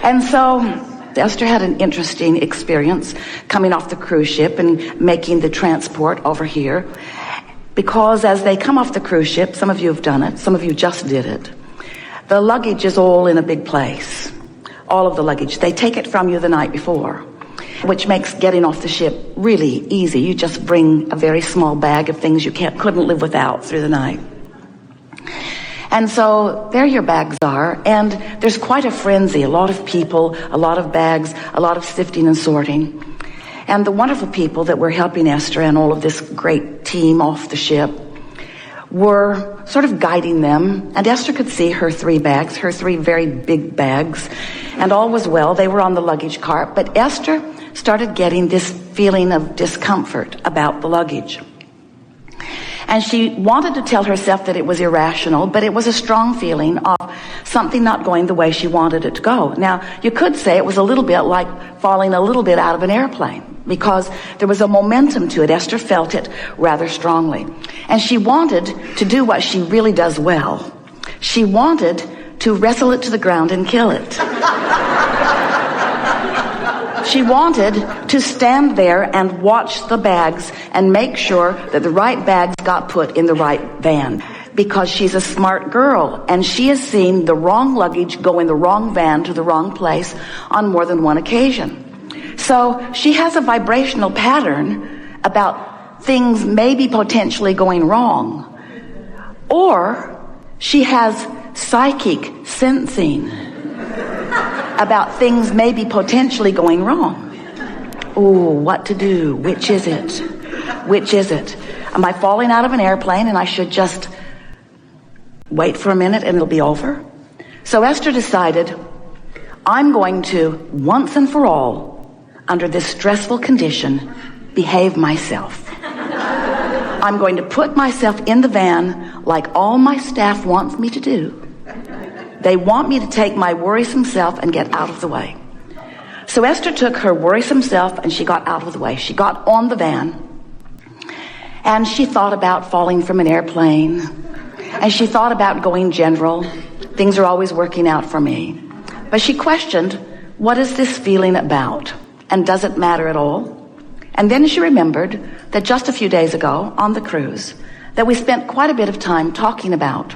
And so Esther had an interesting experience coming off the cruise ship and making the transport over here. Because as they come off the cruise ship, some of you have done it, some of you just did it, the luggage is all in a big place. All of the luggage. They take it from you the night before, which makes getting off the ship really easy. You just bring a very small bag of things you couldn't live without through the night. And so there your bags are, and there's quite a frenzy, a lot of people, a lot of bags, a lot of sifting and sorting. And the wonderful people that were helping Esther and all of this great team off the ship were sort of guiding them. And Esther could see her 3 bags, her 3 very big bags, and all was well. They were on the luggage cart, but Esther started getting this feeling of discomfort about the luggage. And she wanted to tell herself that it was irrational, but it was a strong feeling of something not going the way she wanted it to go. Now, you could say it was a little bit like falling a little bit out of an airplane, because there was a momentum to it. Esther felt it rather strongly. And she wanted to do what she really does well. She wanted to wrestle it to the ground and kill it. She wanted to stand there and watch the bags and make sure that the right bags got put in the right van, because she's a smart girl and she has seen the wrong luggage go in the wrong van to the wrong place on more than one occasion. So she has a vibrational pattern about things maybe potentially going wrong, or she has psychic sensing about things maybe potentially going wrong. Oh, what to do? Which is it? Which is it? Am I falling out of an airplane and I should just wait for a minute and it'll be over? So Esther decided, I'm going to, once and for all, under this stressful condition, behave myself. I'm going to put myself in the van like all my staff wants me to do. They want me to take my worrisome self and get out of the way. So Esther took her worrisome self and she got out of the way. She got on the van and she thought about falling from an airplane, and she thought about going general. Things are always working out for me. But she questioned, what is this feeling about? And does it matter at all? And then she remembered that just a few days ago on the cruise that we spent quite a bit of time talking about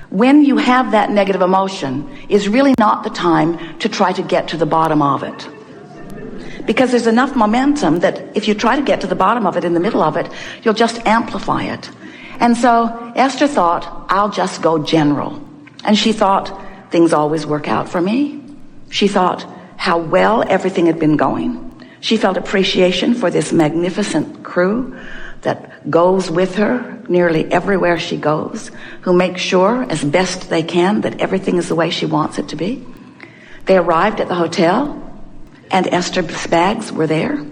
when you have that negative emotion is really not the time to try to get to the bottom of it. Because there's enough momentum that if you try to get to the bottom of it in the middle of it, you'll just amplify it. And so Esther thought, I'll just go general. And she thought, things always work out for me. She thought how well everything had been going. She felt appreciation for this magnificent crew that goes with her nearly everywhere she goes, who make sure as best they can that everything is the way she wants it to be. They arrived at the hotel and Esther's bags were there.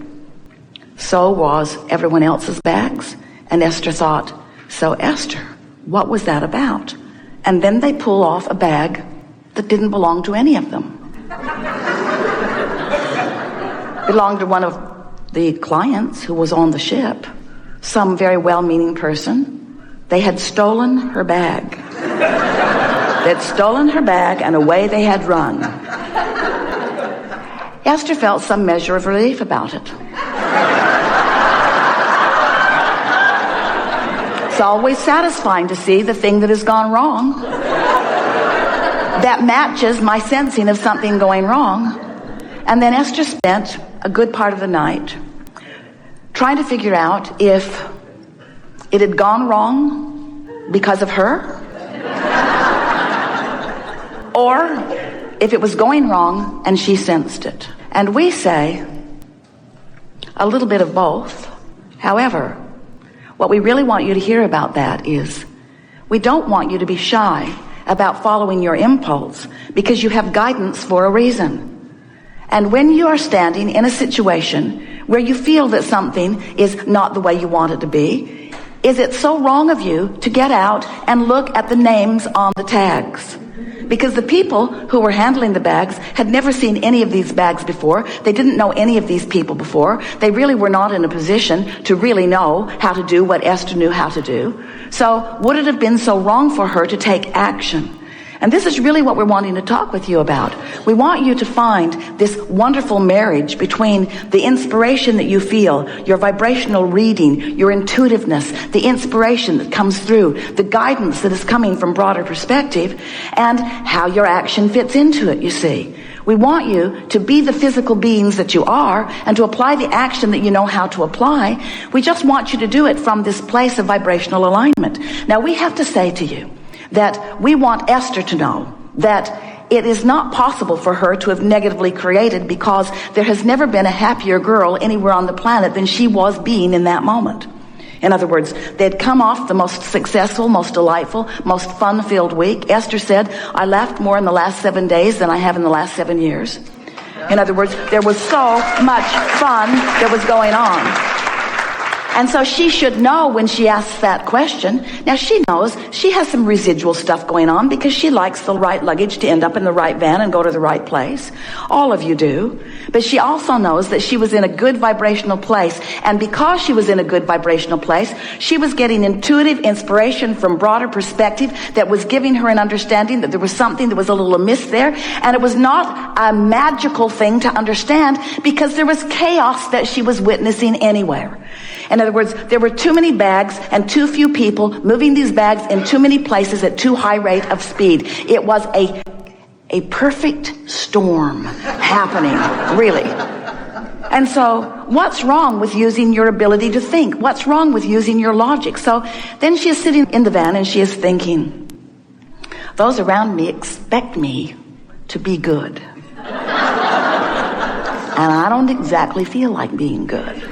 So was everyone else's bags. And Esther thought, so Esther, what was that about? And then they pull off a bag that didn't belong to any of them. Belonged to one of the clients who was on the ship, some very well-meaning person. They had stolen her bag. They'd stolen her bag and away they had run. Esther felt some measure of relief about it. It's always satisfying to see the thing that has gone wrong that matches my sensing of something going wrong. And then Esther spent a good part of the night trying to figure out if it had gone wrong because of her, or if it was going wrong and she sensed it. And we say a little bit of both. However, what we really want you to hear about that is we don't want you to be shy about following your impulse, because you have guidance for a reason. And when you are standing in a situation where you feel that something is not the way you want it to be, is it so wrong of you to get out and look at the names on the tags? Because the people who were handling the bags had never seen any of these bags before. They didn't know any of these people before. They really were not in a position to really know how to do what Esther knew how to do. So would it have been so wrong for her to take action? And this is really what we're wanting to talk with you about. We want you to find this wonderful marriage between the inspiration that you feel, your vibrational reading, your intuitiveness, the inspiration that comes through, the guidance that is coming from broader perspective, and how your action fits into it, you see. We want you to be the physical beings that you are and to apply the action that you know how to apply. We just want you to do it from this place of vibrational alignment. Now, we have to say to you that we want Esther to know that it is not possible for her to have negatively created, because there has never been a happier girl anywhere on the planet than she was being in that moment. In other words, they'd come off the most successful, most delightful, most fun-filled week. Esther said, I laughed more in the last 7 days than I have in the last 7 years. In other words, there was so much fun that was going on. And so she should know when she asks that question. Now, she knows she has some residual stuff going on because she likes the right luggage to end up in the right van and go to the right place. All of you do. But she also knows that she was in a good vibrational place. And because she was in a good vibrational place, she was getting intuitive inspiration from broader perspective that was giving her an understanding that there was something that was a little amiss there. And it was not a magical thing to understand because there was chaos that she was witnessing anywhere. In other words, there were too many bags and too few people moving these bags in too many places at too high rate of speed. It was a perfect storm happening, really. And so what's wrong with using your ability to think? What's wrong with using your logic? So then she is sitting in the van and she is thinking, those around me expect me to be good. And I don't exactly feel like being good.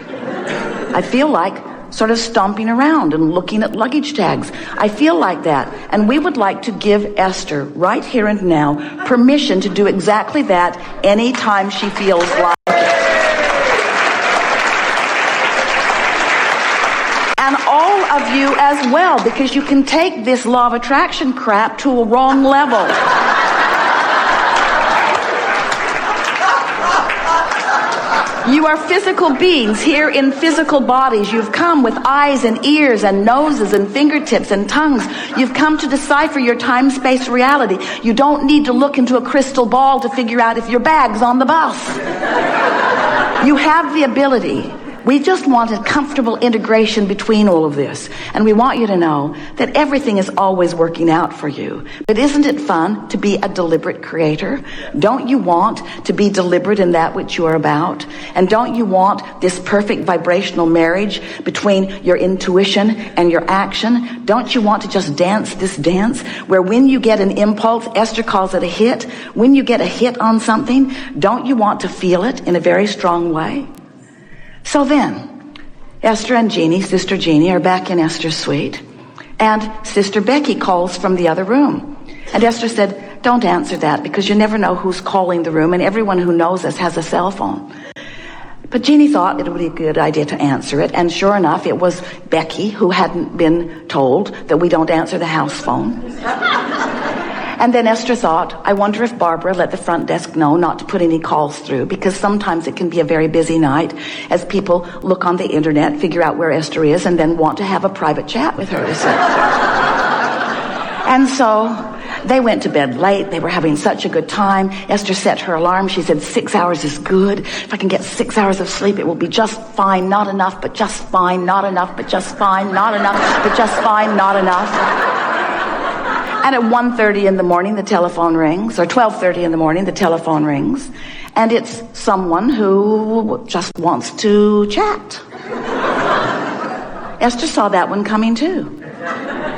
I feel like sort of stomping around and looking at luggage tags. I feel like that. And we would like to give Esther, right here and now, permission to do exactly that anytime she feels like it. And all of you as well, because you can take this law of attraction crap to a wrong level. You are physical beings here in physical bodies. You've come with eyes and ears and noses and fingertips and tongues. You've come to decipher your time-space reality. You don't need to look into a crystal ball to figure out if your bag's on the bus. You have the ability. We just want a comfortable integration between all of this. And we want you to know that everything is always working out for you. But isn't it fun to be a deliberate creator? Don't you want to be deliberate in that which you are about? And don't you want this perfect vibrational marriage between your intuition and your action? Don't you want to just dance this dance where when you get an impulse, Esther calls it a hit, when you get a hit on something, don't you want to feel it in a very strong way? So then, Esther and Jeannie, Sister Jeannie, are back in Esther's suite, and Sister Becky calls from the other room. And Esther said, don't answer that because you never know who's calling the room, and everyone who knows us has a cell phone. But Jeannie thought it would be a good idea to answer it, and sure enough, it was Becky who hadn't been told that we don't answer the house phone. And then Esther thought, I wonder if Barbara let the front desk know not to put any calls through, because sometimes it can be a very busy night as people look on the internet, figure out where Esther is, and then want to have a private chat with her. And so they went to bed late. They were having such a good time. Esther set her alarm. She said, 6 hours is good. If I can get 6 hours of sleep, it will be just fine. Not enough, but just fine. Not enough, but just fine. Not enough, but just fine. Not enough. And at 1:30 in the morning, the telephone rings, or 12:30 in the morning, the telephone rings, and it's someone who just wants to chat. Esther saw that one coming too.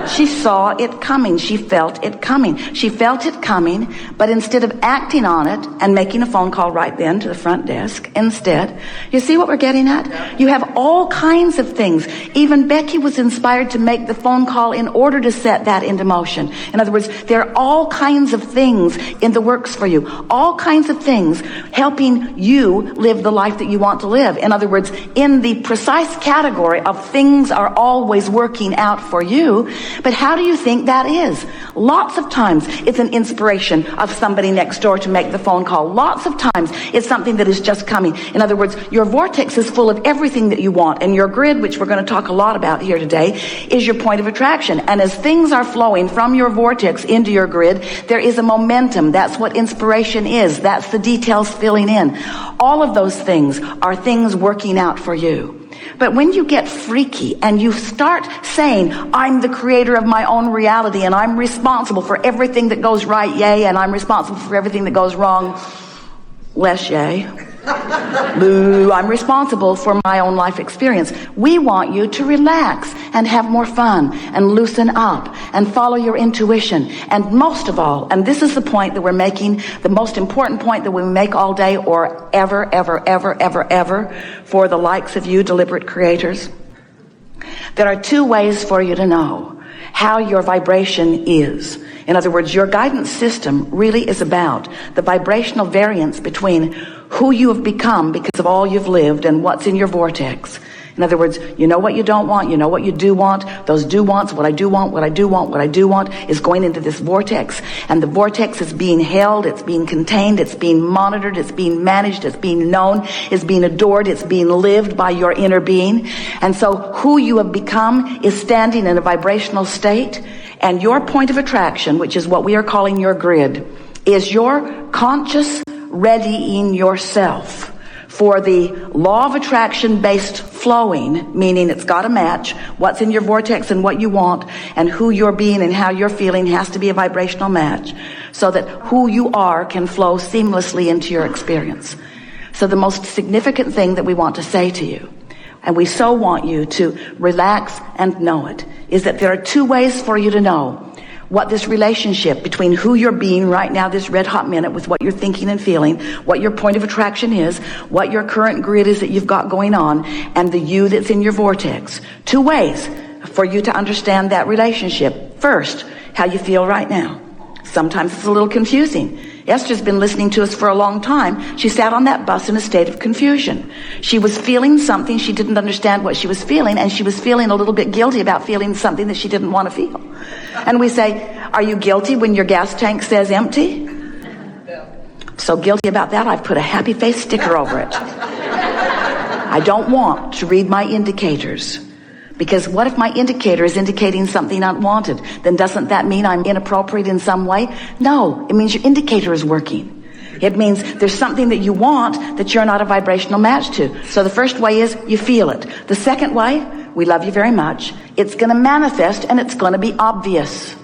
She saw it coming. She felt it coming. She felt it coming, but instead of acting on it and making a phone call right then to the front desk, instead, you see what we're getting at? You have all kinds of things. Even Becky was inspired to make the phone call in order to set that into motion. In other words, there are all kinds of things in the works for you. All kinds of things helping you live the life that you want to live. In other words, in the precise category of things are always working out for you, But how do you think that is? Lots of times it's an inspiration of somebody next door to make the phone call. Lots of times it's something that is just coming. In other words, your vortex is full of everything that you want, and your grid, which we're going to talk a lot about here today, is your point of attraction. And as things are flowing from your vortex into your grid, there is a momentum. That's what inspiration is. That's the details filling in. All of those things are things working out for you. But when you get freaky and you start saying, I'm the creator of my own reality and I'm responsible for everything that goes right, yay, and I'm responsible for everything that goes wrong, less yay. Boo, I'm responsible for my own life experience. We want you to relax and have more fun and loosen up and follow your intuition. And most of all, and this is the point that we're making, the most important point that we make all day or ever, ever, ever, ever, ever for the likes of you deliberate creators, there are two ways for you to know how your vibration is. In other words, your guidance system really is about the vibrational variance between who you have become because of all you've lived and what's in your vortex. In other words, you know what you don't want, you know what you do want. Those do wants, what I do want, what I do want, what I do want is going into this vortex. And the vortex is being held, it's being contained, it's being monitored, it's being managed, it's being known, it's being adored, it's being lived by your inner being. And so who you have become is standing in a vibrational state. And your point of attraction, which is what we are calling your grid, is your conscious readying yourself for the law of attraction based flowing, meaning it's got to match what's in your vortex and what you want, and who you're being and how you're feeling has to be a vibrational match so that who you are can flow seamlessly into your experience. So the most significant thing that we want to say to you, and we so want you to relax and know it, is that there are two ways for you to know what this relationship between who you're being right now, this red hot minute, with what you're thinking and feeling, what your point of attraction is, what your current grid is that you've got going on, and the you that's in your vortex. Two ways for you to understand that relationship. First, how you feel right now. Sometimes it's a little confusing. Esther's been listening to us for a long time. She sat on that bus in a state of confusion. She was feeling something. She didn't understand what she was feeling, and she was feeling a little bit guilty about feeling something that she didn't want to feel. And we say, are you guilty when your gas tank says empty? So guilty about that, I've put a happy face sticker over it. I don't want to read my indicators. Because what if my indicator is indicating something unwanted? Then doesn't that mean I'm inappropriate in some way? No, it means your indicator is working. It means there's something that you want that you're not a vibrational match to. So the first way is you feel it. The second way, we love you very much. It's going to manifest and it's going to be obvious.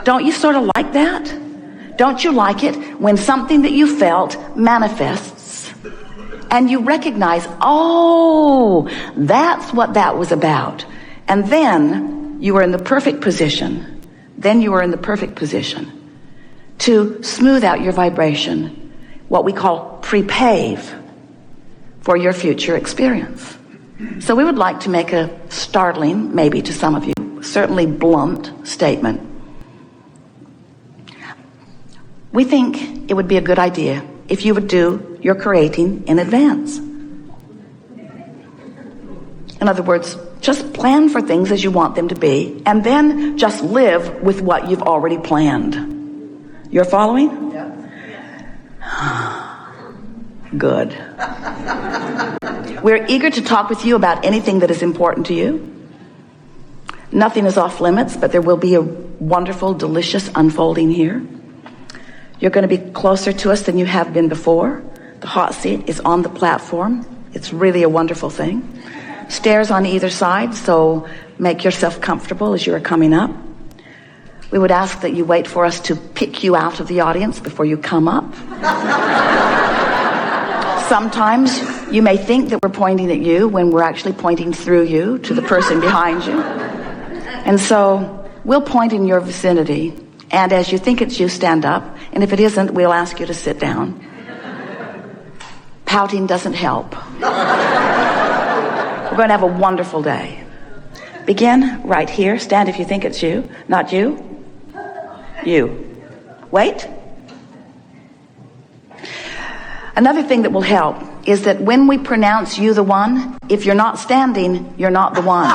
Don't you sort of like that? Don't you like it when something that you felt manifests? And you recognize, oh, that's what that was about. And then you are in the perfect position. Then you are in the perfect position to smooth out your vibration, what we call prepave for your future experience. So we would like to make a startling, maybe to some of you, certainly blunt statement. We think it would be a good idea if you would do your creating in advance. In other words, just plan for things as you want them to be, and then just live with what you've already planned. You're following? Yeah. Good. We're eager to talk with you about anything that is important to you. Nothing is off limits, but there will be a wonderful, delicious unfolding here. You're going to be closer to us than you have been before. The hot seat is on the platform. It's really a wonderful thing. Stairs on either side, so make yourself comfortable as you are coming up. We would ask that you wait for us to pick you out of the audience before you come up. Sometimes you may think that we're pointing at you when we're actually pointing through you to the person behind you. And so we'll point in your vicinity. And as you think it's you, stand up. And if it isn't, we'll ask you to sit down. Pouting doesn't help. We're going to have a wonderful day. Begin right here. Stand if you think it's you. Not you. You. Wait. Another thing that will help is that when we pronounce you the one, if you're not standing, you're not the one.